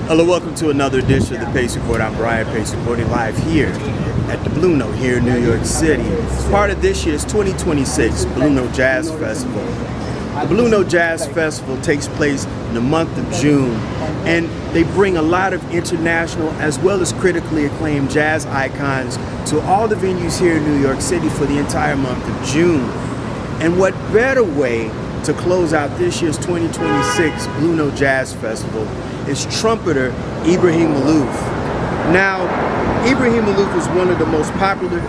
Hello, welcome to another edition of the Pace Report. I'm Brian Pace, reporting live here at the Blue Note here in New York City. It's part of this year's 2026 Blue Note Jazz Festival. The Blue Note Jazz Festival takes place in the month of June, and they bring a lot of international as well as critically acclaimed jazz icons to all the venues here in New York City for the entire month of June. And what better way to close out this year's 2026 Blue Note Jazz Festival is trumpeter Ibrahim Maalouf. Now, Ibrahim Maalouf is one of the most popular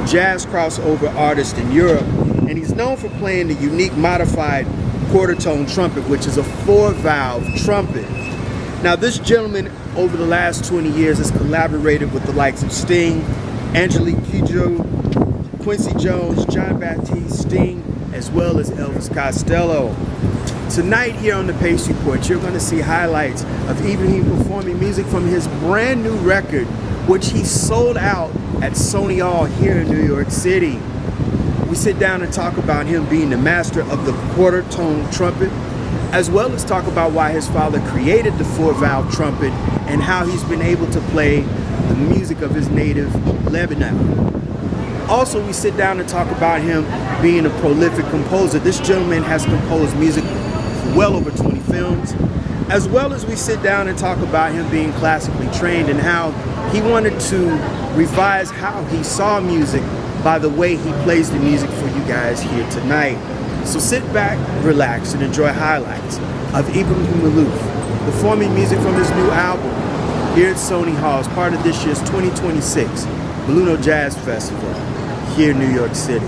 jazz crossover artists in Europe, and he's known for playing the unique modified Quarter Tone Trumpet, which is a 4-valve trumpet. Now, this gentleman over the last 20 years has collaborated with the likes of Sting, Angelique Kidjo, Quincy Jones, Jon Baptiste, Sting, as well as Elvis Costello. Tonight here on the Pace Report, you're going to see highlights of Ibrahim performing music from his brand new record, which he sold out at Sony Hall here in New York City. We sit down and talk about him being the master of the Quarter Tone Trumpet, as well as talk about why his father created the 4-valve trumpet and how he's been able to play the music of his native Lebanon. Also, we sit down and talk about him being a prolific composer. This gentleman has composed music for well over 20 films, as well as we sit down and talk about him being classically trained and how he wanted to revise how he saw music by the way he plays the music for you guys here tonight. So sit back, relax, and enjoy highlights of Ibrahim Maalouf performing music from his new album here at Sony Hall as part of this year's 2026 Blue Note Jazz Festival here in New York City.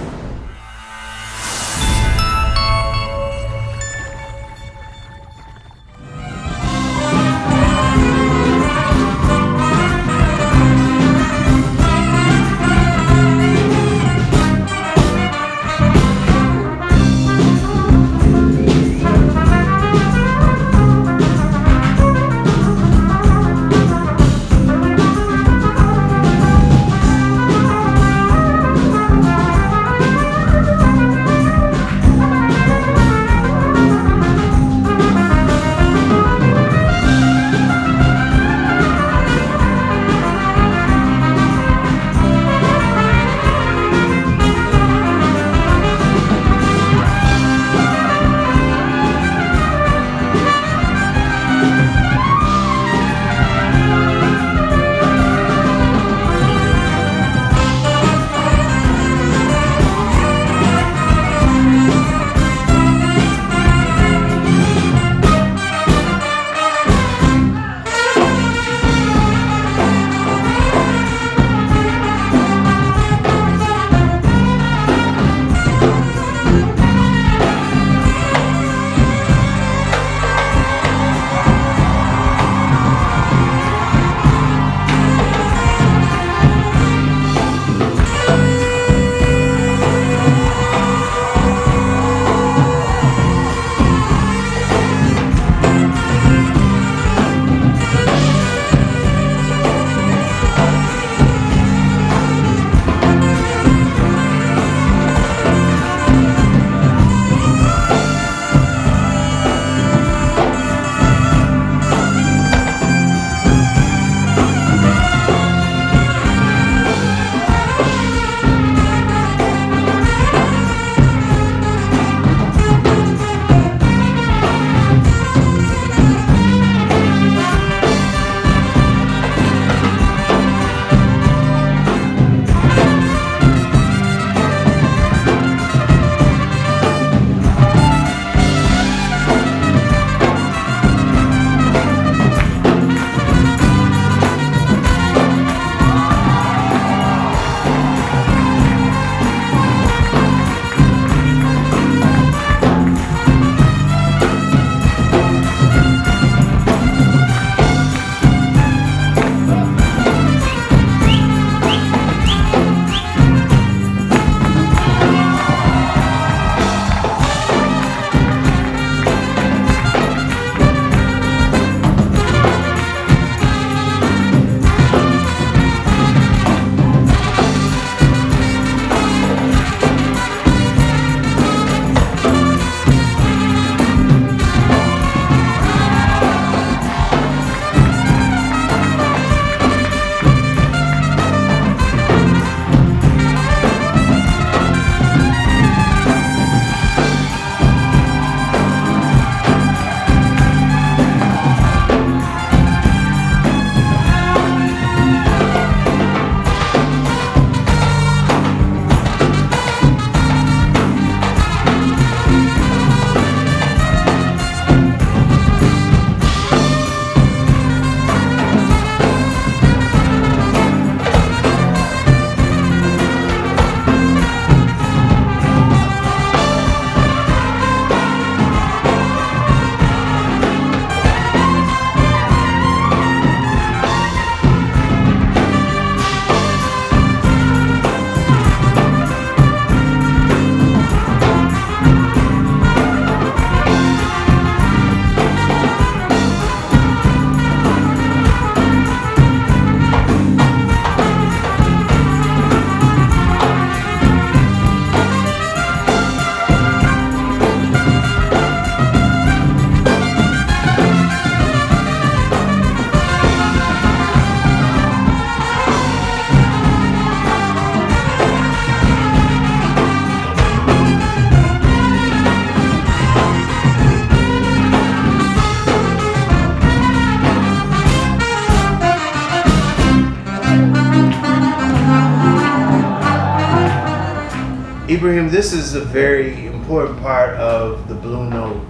Ibrahim, this is a very important part of the Blue Note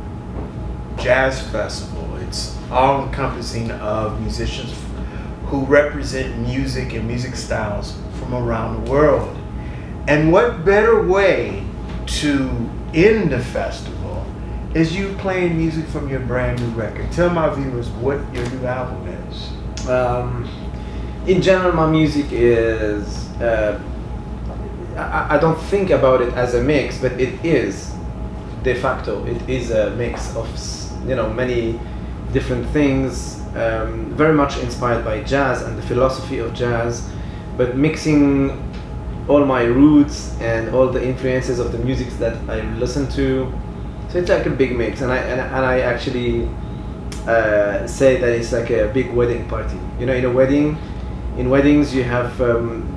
Jazz Festival. It's all-encompassing of musicians who represent music and music styles from around the world. And what better way to end the festival is you playing music from your brand new record. Tell my viewers what your new album is. In general, my music is, I don't think about it as a mix, but it is de facto. It is a mix of many different things, very much inspired by jazz and the philosophy of jazz, but mixing all my roots and all the influences of the music that I listen to. So it's like a big mix, and I actually say that it's like a big wedding party. In weddings you have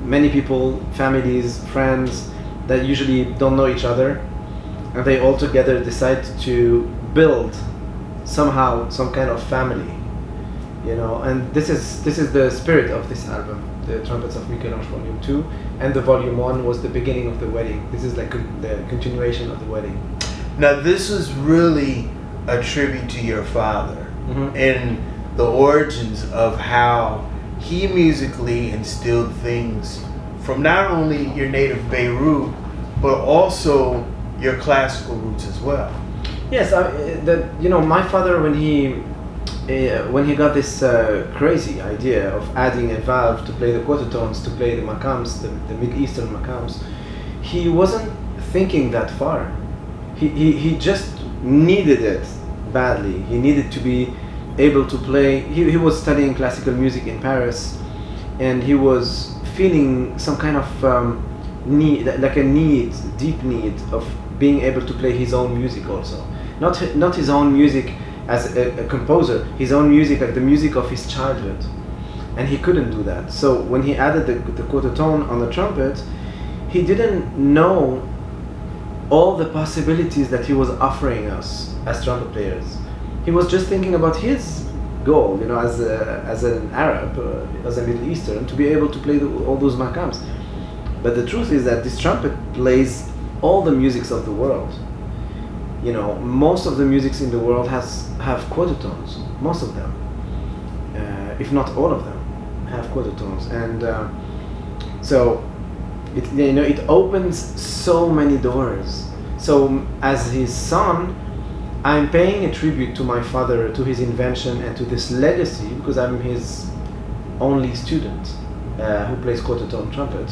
many people, families, friends that usually don't know each other, and they all together decide to build somehow some kind of family, and this is the spirit of this album, the Trumpets of Michel-Ange Volume 2, and the Volume 1 was the beginning of the wedding. This is like the continuation of the wedding. Now this is really a tribute to your father, Mm-hmm. and the origins of how he musically instilled things from not only your native Beirut, but also your classical roots as well. Yes, my father, when he got this crazy idea of adding a valve to play the quarter tones, to play the makams, the Middle Eastern makams, he wasn't thinking that far. He just needed it badly. He needed to be able to play. He was studying classical music in Paris, and he was feeling some kind of need, like a deep need of being able to play his own music also. Not his own music as a composer, his own music, like the music of his childhood. And he couldn't do that. So when he added the quarter tone on the trumpet, he didn't know all the possibilities that he was offering us as trumpet players. He was just thinking about his goal, as an Arab, as a Middle Eastern, to be able to play all those makams. But the truth is that this trumpet plays all the musics of the world. Most of the musics in the world have quarter tones. Most of them, if not all of them, have quarter tones, and so it opens so many doors. So as his son, I'm paying a tribute to my father, to his invention, and to this legacy, because I'm his only student who plays quarter tone trumpet.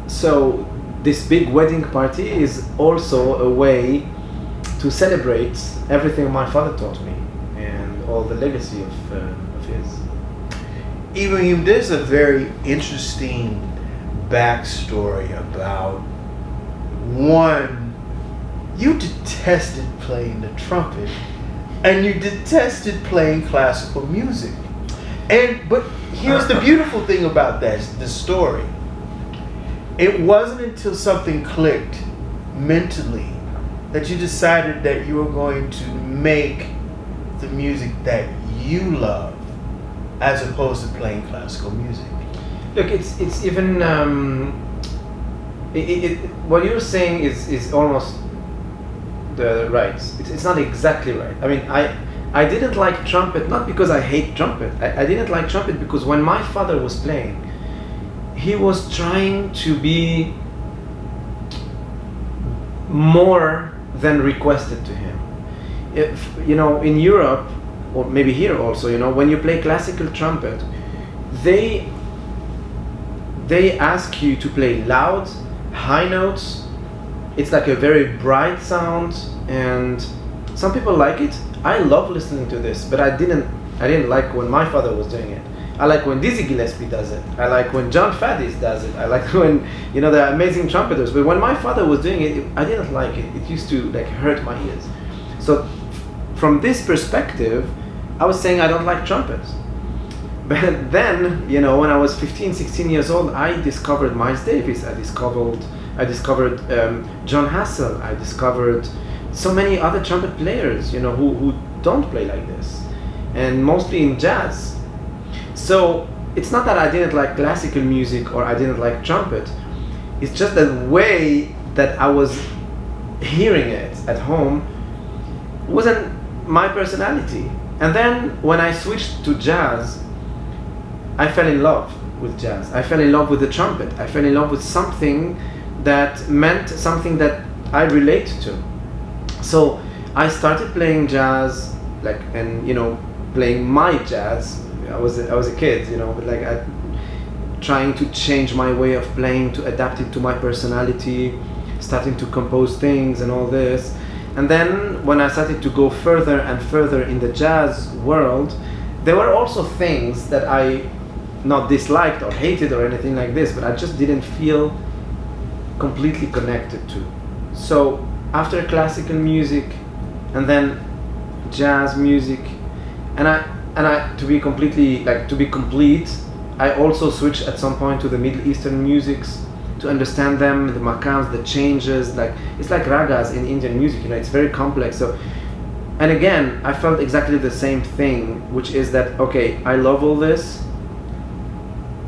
So this big wedding party is also a way to celebrate everything my father taught me and all the legacy of his. Ibrahim, there's a very interesting backstory about one, you detested playing the trumpet and you detested playing classical music. But here's the beautiful thing about the story. It wasn't until something clicked mentally that you decided that you were going to make the music that you love as opposed to playing classical music. Look, it's even what you're saying is almost the right. It's not exactly right. I mean, I didn't like trumpet not because I hate trumpet. I didn't like trumpet because when my father was playing, he was trying to be more than requested to him. If in Europe, or maybe here also, when you play classical trumpet, they ask you to play loud, high notes. It's like a very bright sound, and some people like it. I love listening to this, but I didn't like when my father was doing it. I like when Dizzy Gillespie does it. I like when John Faddis does it. I like when the amazing trumpeters. But when my father was doing it, I didn't like it. It used to hurt my ears. So from this perspective, I was saying I don't like trumpets. But then, when I was 15, 16 years old, I discovered Miles Davis. I discovered John Hassell. I discovered so many other trumpet players, who don't play like this, and mostly in jazz. So it's not that I didn't like classical music or I didn't like trumpet. It's just the way that I was hearing it at home wasn't my personality. And then when I switched to jazz, I fell in love with jazz. I fell in love with the trumpet. I fell in love with something that meant something that I relate to. So I started playing jazz, like, and playing my jazz. I was a kid, but like trying to change my way of playing to adapt it to my personality, starting to compose things and all this. And then when I started to go further and further in the jazz world, there were also things that I not disliked or hated or anything like this, but I just didn't feel completely connected to. So after classical music and then jazz music, and I to be complete, I also switched at some point to the Middle Eastern musics to understand them, the makams, the changes. Like it's like ragas in Indian music, it's very complex. So, and again, I felt exactly the same thing, which is that okay, I love all this.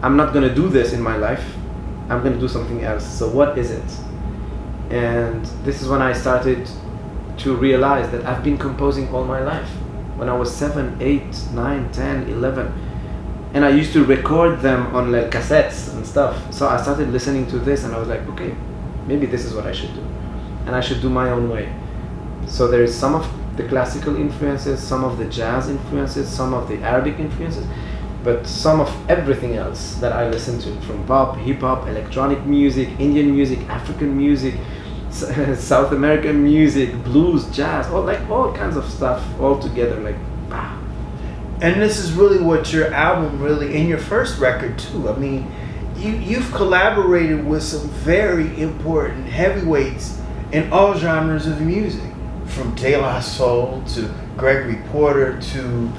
I'm not gonna do this in my life. I'm gonna do something else. So what is it? And this is when I started to realize that I've been composing all my life. When I was 7, 8, 9, 10, 11. And I used to record them on like cassettes and stuff. So I started listening to this and I was like, okay, maybe this is what I should do. And I should do my own way. So there is some of the classical influences, some of the jazz influences, some of the Arabic influences, but some of everything else that I listen to, from pop, hip-hop, electronic music, Indian music, African music, South American music, blues, jazz, all kinds of stuff all together, like wow. And this is really what your album really, and your first record too. I mean, you've collaborated with some very important heavyweights in all genres of music, from De La Soul to Gregory Porter to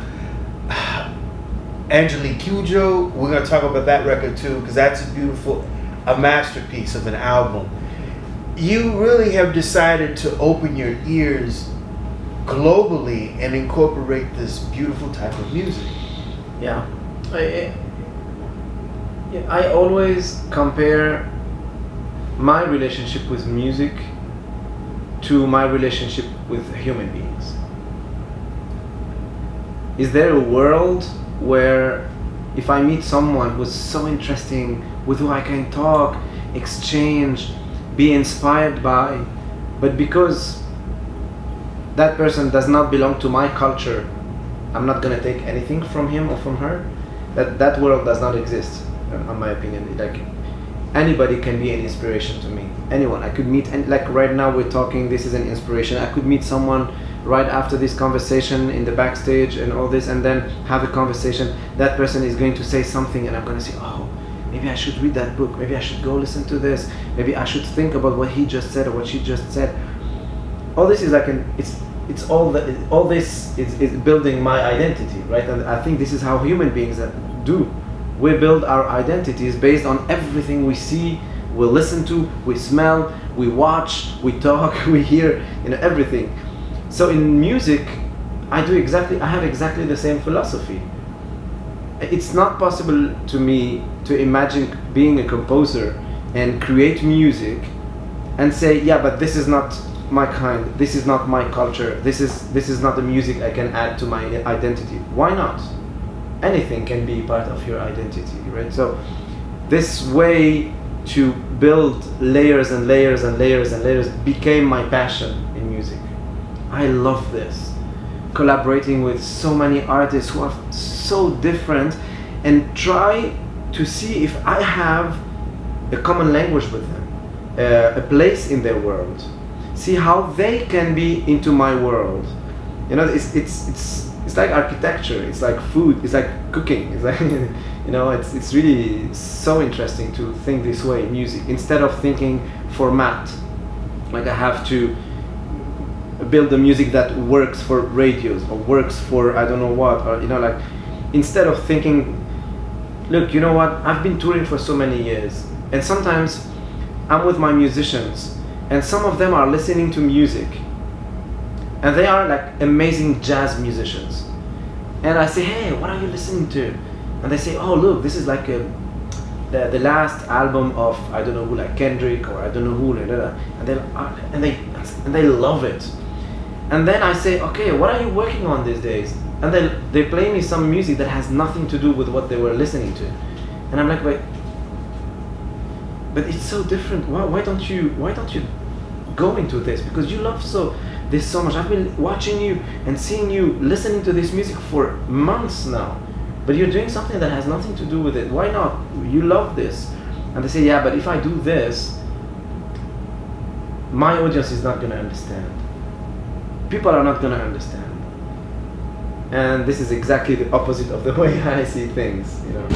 Angelique Kidjo. We're going to talk about that record too, because that's a masterpiece of an album. You really have decided to open your ears globally and incorporate this beautiful type of music. Yeah, I always compare my relationship with music to my relationship with human beings. Is there a world where if I meet someone who's so interesting, with who I can talk, exchange, be inspired by, but because that person does not belong to my culture, I'm not going to take anything from him or from her? That world does not exist, in my opinion. Like, anybody can be an inspiration to me. Anyone. I could meet, and like right now we're talking, this is an inspiration. I could meet someone right after this conversation in the backstage and all this, and then have a conversation. That person is going to say something and I'm going to say, oh, maybe I should read that book, maybe I should go listen to this, maybe I should think about what he just said or what she just said. All this is like all this is building my identity, right? And I think this is how human beings do. We build our identities based on everything we see, we listen to, we smell, we watch, we talk, we hear, everything. So in music, I have exactly the same philosophy. It's not possible to me to imagine being a composer and create music and say, yeah, but this is not my kind, this is not my culture, this is not the music I can add to my identity. Why not? Anything can be part of your identity, right? So this way to build layers and layers and layers and layers became my passion in music. I love this. Collaborating with so many artists who are so different and try to see if I have a common language with them, a place in their world. See how they can be into my world. It's like architecture, it's like food, it's like cooking, it's like it's really so interesting to think this way in music, instead of thinking format, like I have to build the music that works for radios or works for I don't know what, or like instead of thinking, look, you know what, I've been touring for so many years, and sometimes I'm with my musicians and some of them are listening to music and they are like amazing jazz musicians, and I say, hey, what are you listening to? And they say, oh, look, this is like a the last album of I don't know who, like Kendrick or I don't know who, and they love it. And then I say, okay, what are you working on these days? And they play me some music that has nothing to do with what they were listening to, and I'm like, wait, but it's so different. Why don't you go into this? Because you love this so much. I've been watching you and seeing you listening to this music for months now, but you're doing something that has nothing to do with it. Why not? You love this. And they say, yeah, but if I do this, my audience is not going to understand. People are not going to understand. And this is exactly the opposite of the way I see things, you know.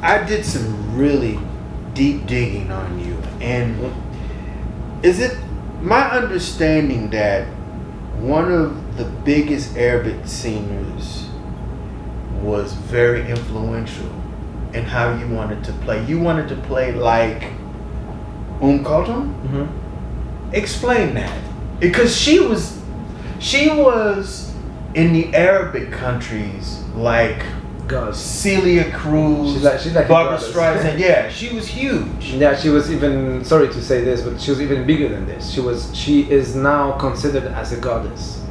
I did some really deep digging on you, and is it my understanding that one of the biggest Arabic singers was very influential in how you wanted to play? You wanted to play like Kulthum? Mm-hmm. Explain that, because she was in the Arabic countries like God. Celia Cruz, She's like Barbra Streisand. Yeah, she was huge. Yeah, she was even, sorry to say this, but she was even bigger than this. She is now considered as a goddess.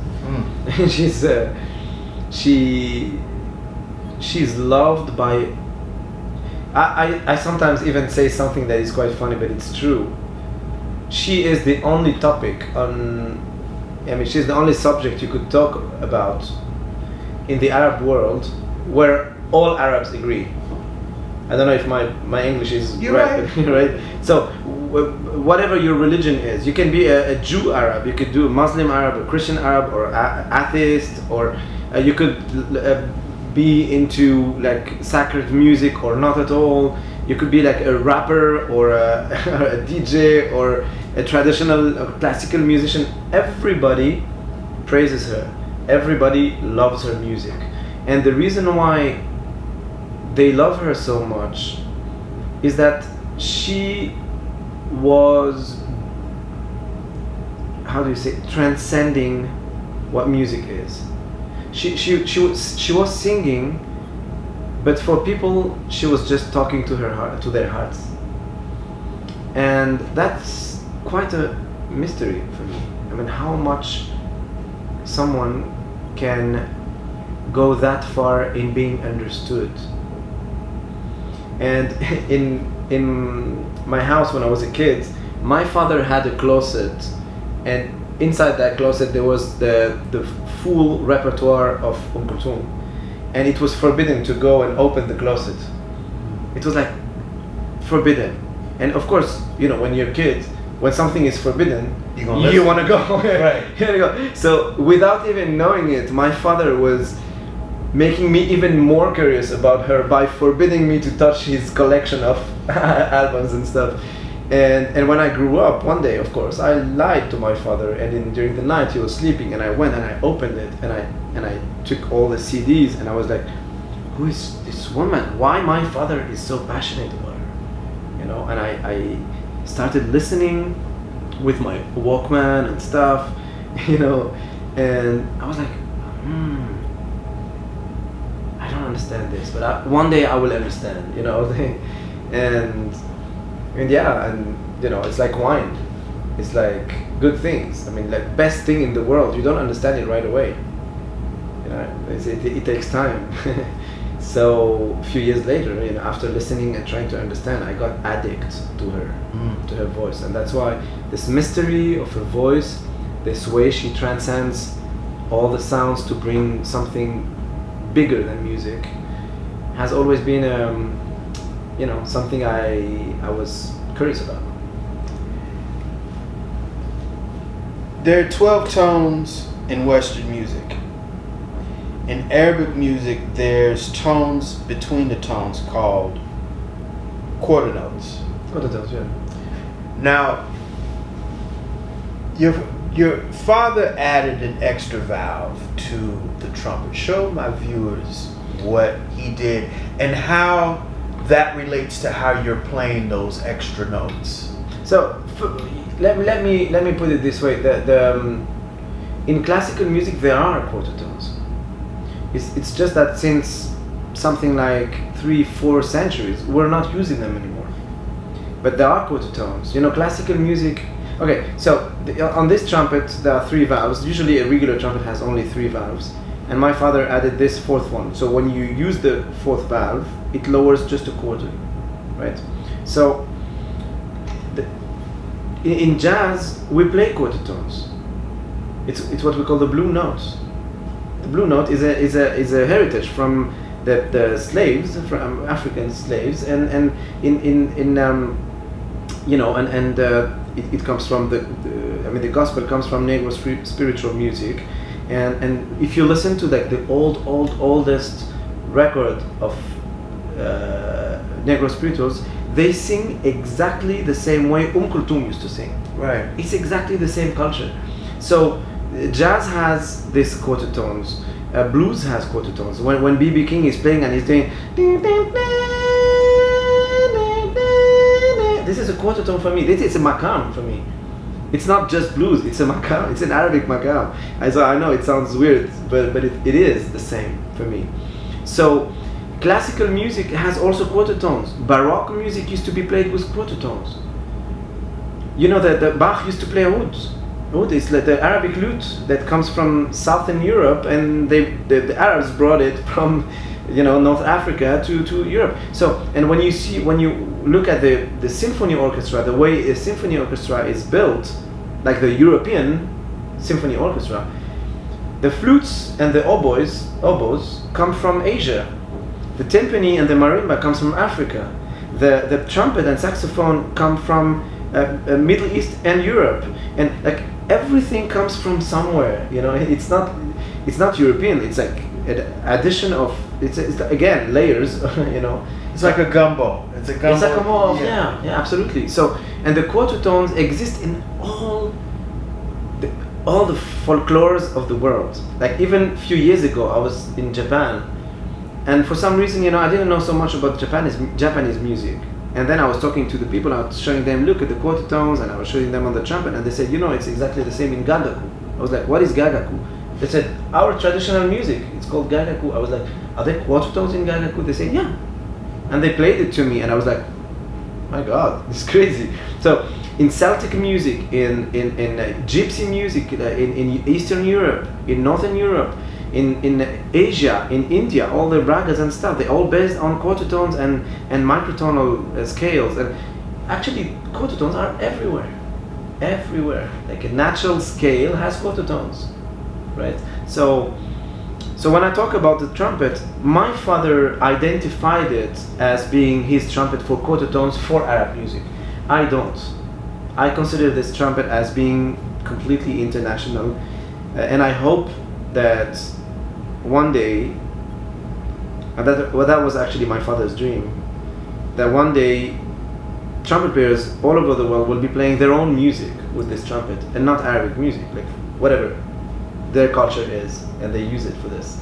She's loved by. I sometimes even say something that is quite funny, but it's true. She is the only topic on. I mean, she's the only subject you could talk about in the Arab world where all Arabs agree. I don't know if my English is right. Right? So whatever your religion is, you can be a Jew Arab, you could do a Muslim Arab, a Christian Arab, or atheist, or you could be into like sacred music or not at all. You could be like a rapper or a DJ or a traditional classical musician, everybody praises her. Everybody loves her music. And the reason why they love her so much is that she was, how do you say, transcending what music is. She was singing, but for people she was just talking to her heart, to their hearts. And that's quite a mystery for me. I mean, how much someone can go that far in being understood. And in my house when I was a kid, my father had a closet, and inside that closet there was the full repertoire of Kulthum, and it was forbidden to go and open the closet. It was like forbidden. And of course, you know, when you're a kid, when something is forbidden, you want to go. Right. You wanna go. So without even knowing it, my father was making me even more curious about her by forbidding me to touch his collection of albums and stuff. And when I grew up, one day, of course, I lied to my father, and during the night he was sleeping, and I went and I opened it, and I took all the CDs, and I was like, who is this woman? Why my father is so passionate about her? You know, and I started listening with my Walkman and stuff, you know, and I was like, I don't understand this, but one day I will understand, you know. And yeah, and you know, it's like wine. It's like good things. I mean, like best thing in the world. You don't understand it right away. You know, it takes time. So a few years later, you know, after listening and trying to understand, I got addicted to her voice, and that's why this mystery of her voice, this way she transcends all the sounds to bring something bigger than music, has always been you know, something I was curious about. There are 12 tones in Western music. In Arabic music, there's tones between the tones called quarter notes. Quarter tones, yeah. Now, your father added an extra valve to the trumpet. Show my viewers what he did and how that relates to how you're playing those extra notes. So let me put it this way: in classical music there are quarter tones. It's just that since something like 3-4 centuries we're not using them anymore. But there are quarter tones. You know, classical music. Okay, so on this trumpet there are 3 valves. Usually a regular trumpet has only 3 valves. And my father added this 4th one. So when you use the 4th valve, it lowers just a quarter, right? So in jazz, we play quarter tones. It's what we call the blue note. The blue note is a heritage from the slaves, from African slaves, and in you know, and it comes from I mean, the gospel comes from Negro spiritual music. And if you listen to like the oldest record of Negro spirituals, they sing exactly the same way Kulthum used to sing. Right. It's exactly the same culture. So jazz has these quarter tones. Blues has quarter tones. When B.B. King is playing and he's doing, this is a quarter tone for me. This is a makam for me. It's not just blues, it's a makam, it's an Arabic makam. I know it sounds weird, but it is the same for me. So classical music has also quarter tones. Baroque music used to be played with quarter tones. You know that the Bach used to play oud. Oud is like the Arabic lute that comes from Southern Europe, and the Arabs brought it from, you know, North Africa to Europe. So, and when you look at the symphony orchestra, the way a symphony orchestra is built, like the European symphony orchestra, the flutes and the oboes come from Asia. The timpani and the marimba comes from Africa. The trumpet and saxophone come from Middle East and Europe, and like everything comes from somewhere. You know, it's not European. It's like an addition of it's again layers. You know, it's like a gumbo. It's a It's like a more, yeah, absolutely. So, and the quarter tones exist in all the folklores of the world. Like even a few years ago, I was in Japan, and for some reason, I didn't know so much about Japanese music. And then I was talking to the people, I was showing them, look at the quarter tones, and I was showing them on the trumpet, and they said, it's exactly the same in gagaku. I was like, what is gagaku? They said, our traditional music, it's called gagaku. I was like, are there quarter tones in gagaku? They said, yeah. And they played it to me, and I was like, my God, this is crazy. So in Celtic music, in Gypsy music, in Eastern Europe, in Northern Europe, in Asia, in India, all the ragas and stuff, they're all based on quarter tones and microtonal scales. And actually, quarter tones are everywhere. Everywhere. Like a natural scale has quarter tones, right? So when I talk about the trumpet, my father identified it as being his trumpet for quarter tones for Arab music. I don't. I consider this trumpet as being completely international, and I hope that one day, and that was actually my father's dream, that one day trumpet players all over the world will be playing their own music with this trumpet and not Arabic music, like whatever their culture is, and they use it for this.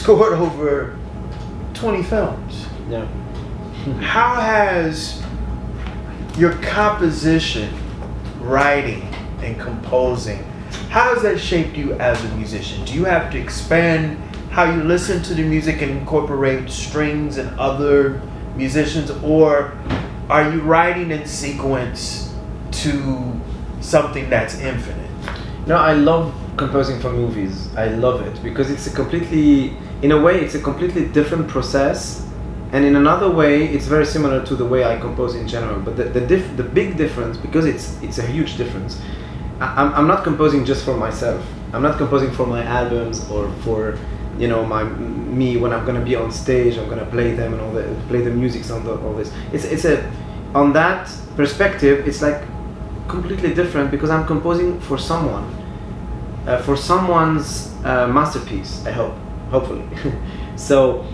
scored over 20 films. Yeah. How has your composition, writing, and composing, how has that shaped you as a musician? Do you have to expand how you listen to the music and incorporate strings and other musicians, or are you writing in sequence to something that's infinite? No, I love composing for movies. I love it because it's a completely, in a way, it's a completely different process, and in another way, it's very similar to the way I compose in general. But the big difference, because it's a huge difference. I'm not composing just for myself. I'm not composing for my albums or for, you know, me when I'm gonna be on stage. I'm gonna play them and play the music on all this. It's a, on that perspective, it's like completely different because I'm composing for someone, for someone's masterpiece. I hope, hopefully. So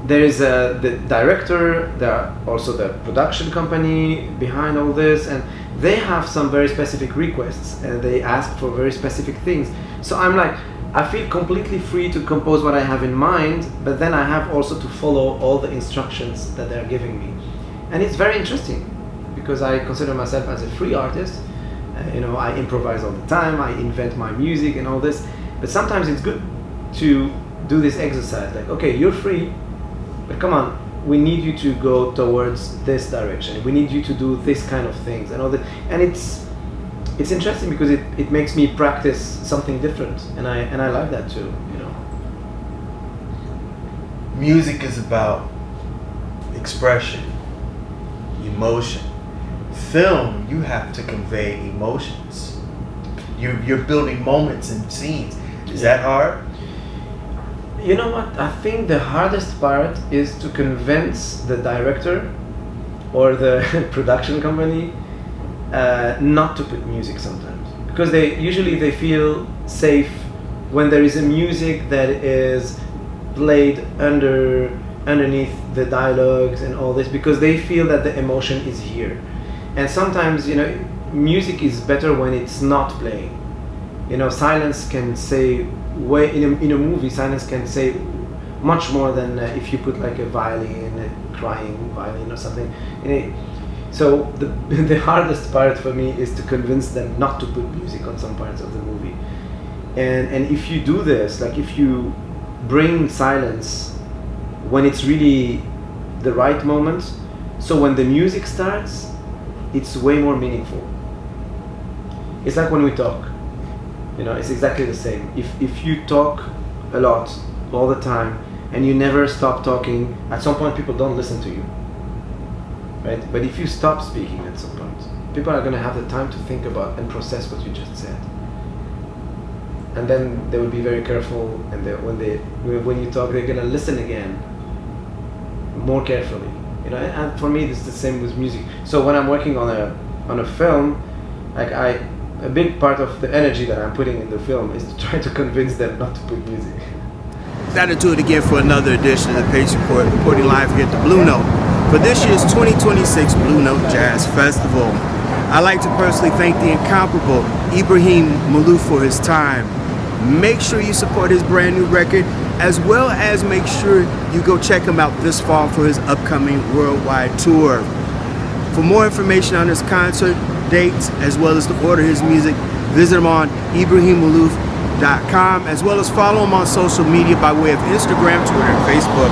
there is the director, there are also the production company behind all this, and they have some very specific requests and they ask for very specific things. So I'm like, I feel completely free to compose what I have in mind, but then I have also to follow all the instructions that they're giving me. And it's very interesting because I consider myself as a free artist. You know, I improvise all the time, I invent my music and all this, but sometimes it's good to do this exercise, like, okay, you're free, but come on, we need you to go towards this direction. We need you to do this kind of things and all that. And it's interesting because it makes me practice something different, and I like that too. You know, music is about expression, emotion. Film, you have to convey emotions. You're building moments and scenes. Is that hard? You know what? I think the hardest part is to convince the director or the production company not to put music sometimes, because they feel safe when there is a music that is played underneath the dialogues and all this, because they feel that the emotion is here. And sometimes, you know, music is better when it's not playing. You know, silence can say in a movie, silence can say much more than if you put like a violin, a crying violin or something. So the hardest part for me is to convince them not to put music on some parts of the movie. And if you do this, like if you bring silence when it's really the right moment, so when the music starts, it's way more meaningful. It's like when we talk. You know, it's exactly the same. If you talk a lot, all the time, and you never stop talking, at some point people don't listen to you, right? But if you stop speaking at some point, people are going to have the time to think about and process what you just said. And then they will be very careful, and when you talk, they're going to listen again more carefully. You know, and for me, it's the same with music. So when I'm working on a film, like a big part of the energy that I'm putting in the film is to try to convince them not to put music. That'll do it again for another edition of the Pace Report, reporting live here at the Blue Note for this year's 2026 Blue Note Jazz Festival. I'd like to personally thank the incomparable Ibrahim Maalouf for his time. Make sure you support his brand new record, as well as make sure you go check him out this fall for his upcoming worldwide tour. For more information on his concert dates, as well as to order his music, visit him on IbrahimMaalouf.com, as well as follow him on social media by way of Instagram, Twitter, and Facebook.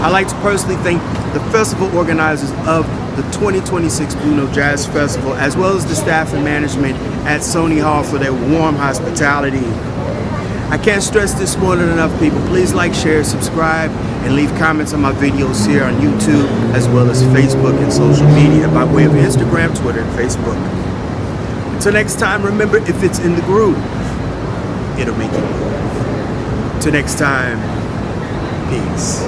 I'd like to personally thank the festival organizers of the 2026 Blue Note Jazz Festival, as well as the staff and management at Sony Hall for their warm hospitality. I can't stress this more than enough, people. Please like, share, subscribe, and leave comments on my videos here on YouTube, as well as Facebook and social media by way of Instagram, Twitter, and Facebook. Until next time, remember, if it's in the groove, it'll make you move. Till next time, peace.